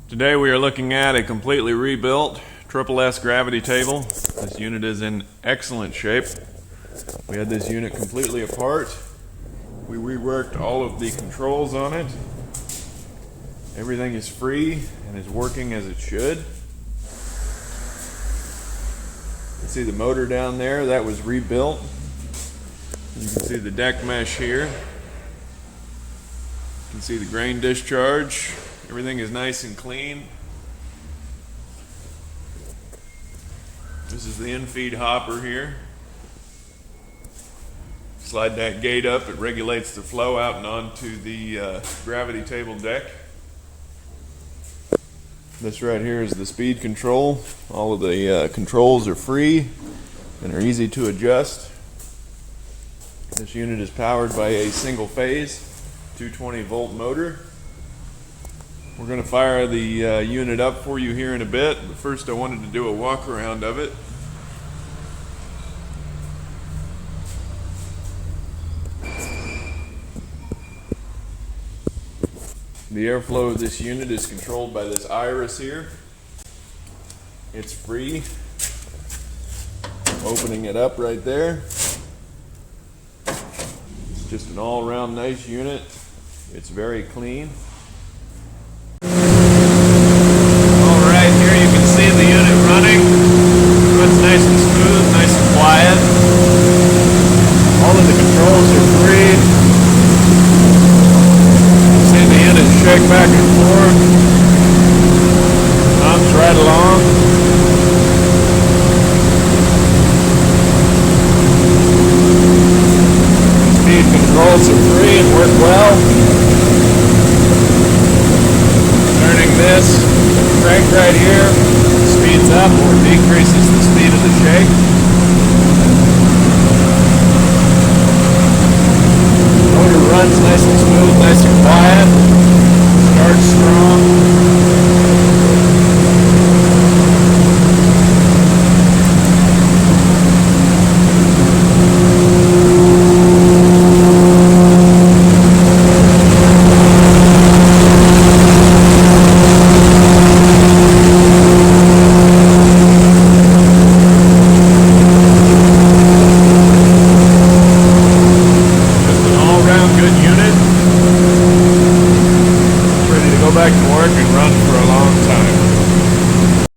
Today we are looking at a completely rebuilt Triple S gravity table. This unit is in excellent shape. We had this unit completely apart. We reworked all of the controls on it. Everything is free and is working as it should. You can see the motor down there, that was rebuilt. You can see the deck mesh here. You can see the grain discharge. Everything is nice and clean. This is the in-feed hopper here. Slide that gate up, it regulates the flow out and onto the gravity table deck. This right here is the speed control. All of the controls are free and are easy to adjust. This unit is powered by a single phase 220 volt motor. We're going to fire the unit up for you here in a bit, but first I wanted to do a walk around of it. The airflow of this unit is controlled by this iris here. It's free. Opening it up right there. It's just an all-around nice unit. It's very clean. Alright, here you can see the unit running. It's nice and smooth, nice and quiet. All of the controls are free. You see the unit shake back and forth. Comes right along. Speed controls are free and work well. This crank right here speeds up or decreases the speed of the shake.